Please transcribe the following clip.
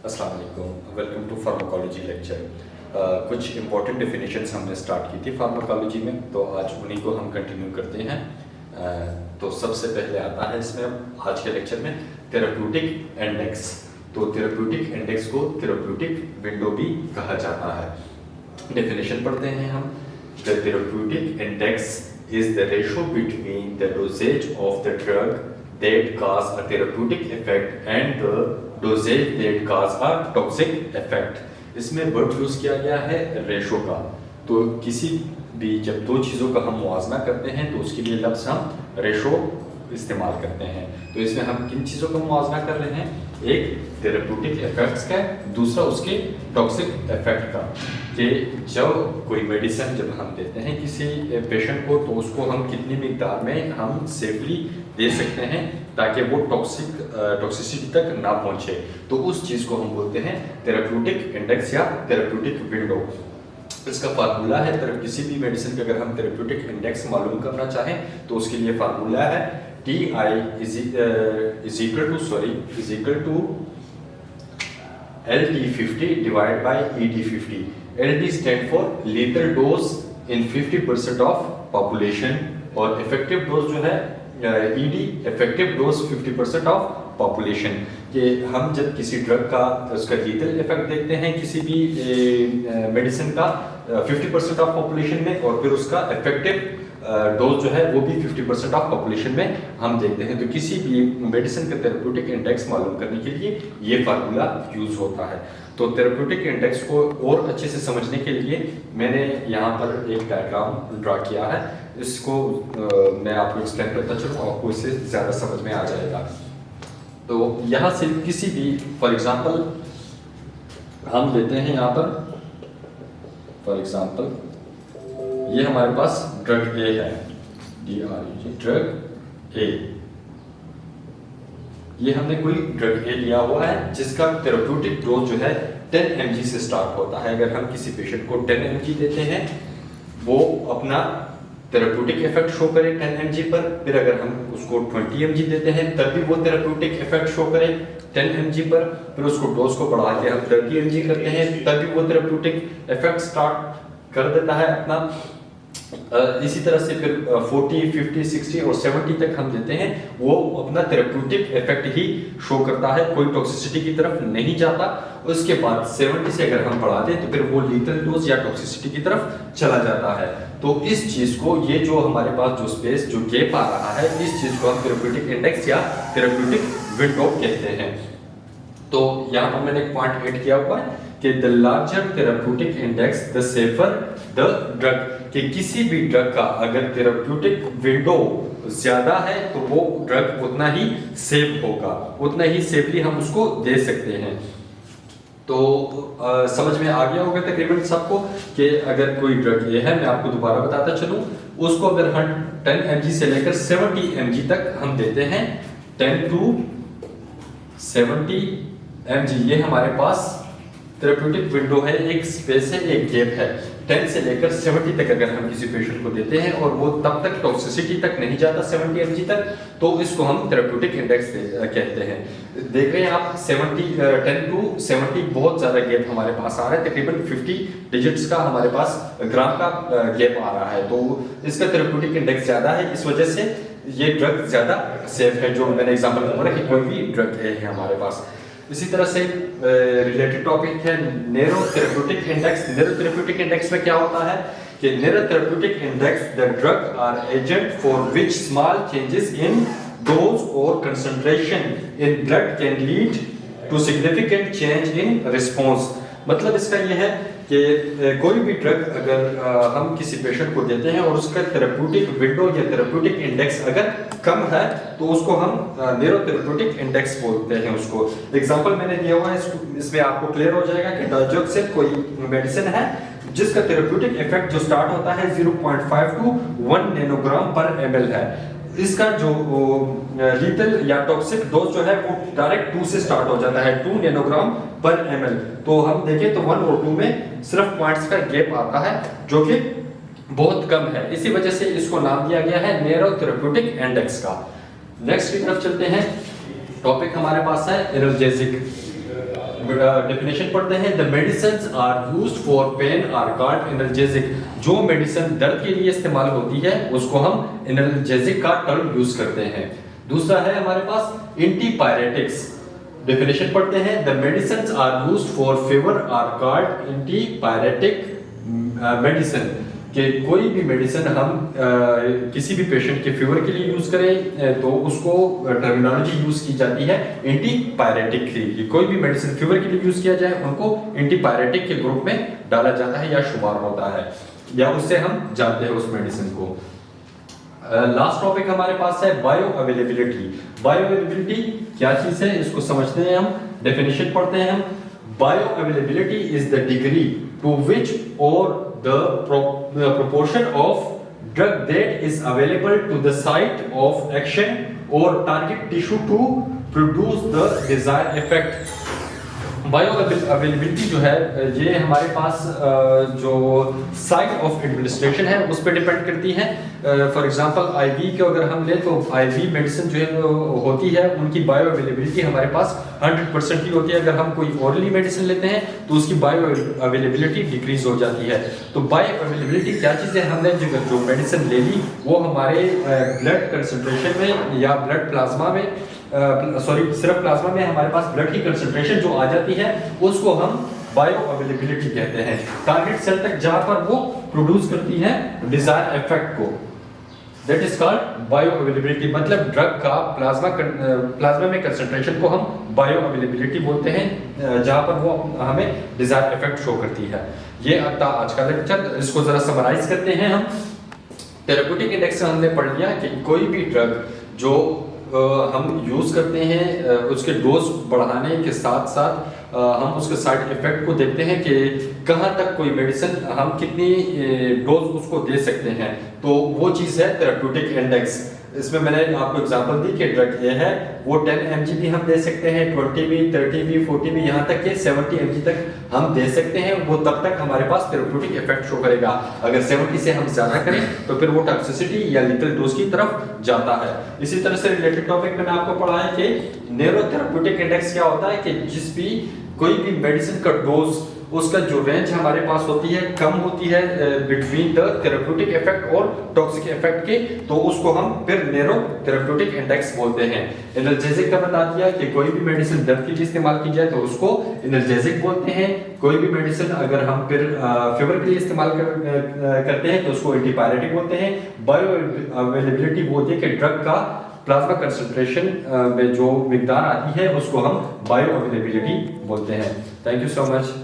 अस्सलाम वालेकुम, welcome to pharmacology lecture. कुछ इंपॉर्टेंट डेफिनेशंस हमने स्टार्ट की थी फार्माकोलॉजी में, तो आज उन्हीं को हम कंटिन्यू करते हैं। तो सबसे पहले आता है इसमें आज के लेक्चर में थेरेप्यूटिक इंडेक्स। तो थेरेप्यूटिक इंडेक्स को थेरेप्यूटिक विंडो भी कहा जाता है। डेफिनेशन पढ़ते हैं हम। The therapeutic index is the ratio between the doses of the drug that cause a therapeutic effect and the dosage that cause a toxic effect। इसमें वर्ड यूज किया गया है रेशो का। तो किसी भी जब दो चीज़ों का हम मुआवजा करते हैं तो उसके लिए लफ्ज़ हम रेशो इस्तेमाल करते हैं। तो इसमें हम किन चीज़ों का मुआवजा कर रहे हैं? एक थेरेप्यूटिक इफेक्ट्स का, दूसरा उसके टॉक्सिक इफेक्ट का। कि जब कोई मेडिसिन जब हम देते हैं किसी पेशेंट को तो उसको हम कितनी मिकदार में हम सेफली दे सकते हैं ताकि वो टॉक्सिसिटी तक ना पहुंचे। तो उस चीज़ को हम बोलते हैं थेरेप्यूटिक इंडेक्स या थेरेप्यूटिक विंडो। इसका फार्मूला है, किसी भी मेडिसिन का अगर हम थेरेप्यूटिक इंडेक्स मालूम करना चाहें तो उसके लिए फार्मूला है TI is equal to LD50 divided by ED50। LD stand for lethal dose in 50% of population और effective dose जो है ED effective dose 50% of population। कि हम जब किसी ड्रग का उसका लीथल इफेक्ट देखते हैं किसी भी मेडिसिन का 50% ऑफ पॉपुलेशन में, और फिर उसका इफेक्टिव डोज जो है वो भी 50% ऑफ पॉपुलेशन में हम देखते हैं। तो किसी भी मेडिसिन का थेरेप्यूटिक इंडेक्स मालूम करने के लिए ये फार्मूला यूज होता है। तो थेरेप्यूटिक इंडेक्स को और अच्छे से समझने के लिए मैंने यहाँ पर एक डायग्राम ड्रा किया है। इसको मैं आपको एक्सप्लेन करता चलूँ, आपको इससे ज़्यादा समझ में आ जाएगा। तो यहाँ से किसी भी फॉर एग्जांपल हम लेते हैं यहाँ पर फॉर एग्जांपल ये हमारे पास ड्रग ए है, DRUG ड्रग ए। ये हमने कोई ड्रग ए लिया हुआ है जिसका थेरेप्यूटिक डोज जो है 10 mg से स्टार्ट होता है। अगर हम किसी पेशेंट को 10 mg देते हैं वो अपना थेरेप्यूटिक इफेक्ट शो करे 10 mg पर। फिर अगर हम उसको 20 mg देते हैं तब भी वो थेरेप्यूटिक इफेक्ट शो करे 10 mg पर। फिर उसको डोज को बढ़ा के हम 30 mg करते हैं तब भी वो थेरेप्यूटिक इफेक्ट स्टार्ट कर देता है अपना। इसी तरह से फिर 40, 50, 60 और 70 तक हम देते हैं, वो अपना थेरेप्यूटिक इफेक्ट ही शो करता है, कोई टॉक्सिसिटी की तरफ नहीं जाता। उसके बाद 70 से अगर हम बढ़ा दें तो फिर वो लीथल डोज या टॉक्सिसिटी की तरफ चला जाता है। तो इस चीज को, ये जो हमारे पास जो स्पेस जो गैप आ रहा है, इस चीज को हम थेरेप्यूटिक इंडेक्स या थेरेप्यूटिक विंडो कहते हैं। तो यहाँ पर मैंने एक पॉइंट ऐड किया हुआ है कि the larger therapeutic index the safer the drug. कि किसी भी ड्रग का अगर थेरेप्यूटिक विंडो ज्यादा है तो वो ड्रग उतना ही सेफ होगा, उतना ही सेफली हम उसको दे सकते हैं। तो समझ में आ गया होगा तकरीबन सबको कि अगर कोई ड्रग ये है, मैं आपको दोबारा बताता चलूं, उसको अगर हम 10 mg से लेकर 70 mg तक हम देते हैं, 10 to 70 mg ये हमारे पास थेरेप्यूटिक विंडो है, एक स्पेस है, एक गैप है। 10 से लेकर 70 तक अगर हम किसी पेशेंट को देते हैं और वो तब तक टॉक्सिसिटी तक नहीं जाता 70 mg तक, तो इसको हम थेरेप्यूटिक इंडेक्स कहते हैं। देख रहे हैं आप 10 to 70 बहुत ज़्यादा गैप हमारे पास आ रहा है, तकरीबन 50 डिजिट्स का हमारे पास ग्राम का गैप आ रहा है। तो इसका थेरेप्यूटिक इंडेक्स ज़्यादा है, इस वजह से ये ड्रग ज़्यादा सेफ है। जो मैंने एग्जाम्पल बोला कि कोई भी ड्रग है हमारे पास। इसी तरह से रिलेटेड टॉपिक है narrow therapeutic index. Narrow therapeutic index में क्या होता है कि narrow therapeutic index the drug are agent for which small changes in dose और concentration in blood can lead to significant change in response. मतलब इसका यह है कि कोई भी ड्रग अगर हम किसी पेशेंट को देते हैं और उसका थेरेप्यूटिक विंडो या थेरेप्यूटिक इंडेक्स अगर कम है तो उसको हम नैरो थेरेप्यूटिक इंडेक्स बोलते हैं उसको। एग्जांपल मैंने दिया हुआ है, इसमें आपको क्लियर हो जाएगा कि डायजोक्सिन कोई मेडिसिन है जिसका थेरेप्यूटिक इफेक्ट जो स्टार्ट होता है 0.5 to 1 नैनोग्राम पर ml है। इसका जो लीथल या टॉक्सिक डोज जो है वो डायरेक्ट 2 से स्टार्ट हो जाता है, 2 नैनोग्राम पर ml। तो हम देखें तो 1 और 2 में सिर्फ पॉइंट्स का गैप आता है जो कि बहुत कम है, इसी वजह से इसको नाम दिया गया है नैरो थेरेप्यूटिक इंडेक्स का। नेक्स्ट की तरफ चलते हैं। टॉपिक हमारे पास है एनाल्जेसिक। डेफिनेशन पढ़ते हैं। The medicines are used for pain are called analgesic. जो मेडिसिन दर्द के लिए इस्तेमाल होती है उसको हम एनाल्जेसिक का टर्म यूज करते हैं। दूसरा है हमारे पास एंटीपायरेटिक्स। डेफिनेशन पढ़ते हैं। The medicines are used for fever are called antipyretic medicine. कि कोई भी मेडिसिन हम किसी भी पेशेंट के फीवर के लिए यूज करें तो उसको टर्मिनोलॉजी यूज की जाती है एंटीपायरेटिक की। कोई भी मेडिसिन फीवर के लिए यूज किया जाए उनको एंटीपायरेटिक के ग्रुप में डाला जाता है या शुमार होता है, या उससे हम जानते हैं उस मेडिसिन को। लास्ट टॉपिक हमारे पास है बायो अवेलेबिलिटी। बायो अवेलेबिलिटी क्या चीज है इसको समझते हैं हम। डेफिनेशन पढ़ते हैं हम। Bioavailability is the degree to which और the proportion of drug that is available to the site of action or target tissue to produce the desired effect। Bio availability जो है ये हमारे पास जो साइट ऑफ एडमिनिस्ट्रेशन है उस पर depend करती है। फॉर एग्जांपल आईवी के अगर हम ले तो आईवी मेडिसिन जो है होती है उनकी बायो अवेलेबिलिटी हमारे पास 100% की होती है। अगर हम कोई ओरली मेडिसिन लेते हैं तो उसकी बायो अवेलेबिलिटी डिक्रीज हो जाती है। तो बायो अवेलेबिलिटी क्या चीज़ है, हमने जो मेडिसिन ले ली वो हमारे ब्लड कंसंट्रेशन में या ब्लड प्लाज्मा में सिर्फ प्लाज्मा में हमारे पास ब्लड की कंसंट्रेशन जो आ जाती है उसको हम बायो अवेलेबिलिटी कहते हैं। टारगेट सेल तक जहां पर वो प्रोड्यूस करती है डिजायर इफेक्ट को, that is called bio availability. मतलब ड्रग का प्लाज्मा में कंसंट्रेशन को हम बायो अवेलेबिलिटी बोलते हैं जहां पर वो हमें डिजायर इफेक्ट शो करती है। ये था आज का लेक्चर। इसको जरा समराइज करते हैं हम। थेरेप्यूटिक इंडेक्स से हमने पढ़ लिया कि कोई भी ड्रग जो हम यूज़ करते हैं उसके डोज बढ़ाने के साथ साथ हम उसके साइड इफेक्ट को देखते हैं कि कहाँ तक कोई मेडिसिन हम कितनी डोज उसको दे सकते हैं, तो वो चीज़ है थेरेप्यूटिक इंडेक्स। इसमें मैंने आपको एग्जांपल दी कि ड्रग ए है वो 10 mg भी हम दे सकते हैं, 20 भी, 30 भी, 40 भी, यहाँ तक कि 70 mg तक हम दे सकते हैं। वो तब तक हमारे पास थेरेप्यूटिक इफेक्ट शो करेगा। अगर 70 से हम ज्यादा करें तो फिर वो टॉक्सिसिटी या लीथल डोज की तरफ जाता है। इसी तरह से रिलेटेड टॉपिक मैंने आपको पढ़ा है कि नैरो थेरेप्यूटिक इंडेक्स क्या होता है कि जिस भी कोई भी मेडिसिन का डोज उसका जो रेंज हमारे पास होती है कम होती है बिटवीन द थेरेप्यूटिक इफेक्ट और टॉक्सिक इफेक्ट के, तो उसको हम फिर नैरो थेरेप्यूटिक इंडेक्स बोलते हैं। एनाल्जेसिक का बता दिया कि कोई भी मेडिसिन दर्द के लिए इस्तेमाल की जाए तो उसको एनाल्जेसिक बोलते हैं। कोई भी मेडिसिन अगर हम फिर फीवर के लिए इस्तेमाल करते हैं तो उसको एंटीपायरेटिक बोलते हैं। बायो अवेलेबिलिटी वो होती है कि ड्रग का प्लाज्मा कंसंट्रेशन में जो मिकदार आती है उसको हम बायो अवेलेबिलिटी बोलते हैं। Thank you so much.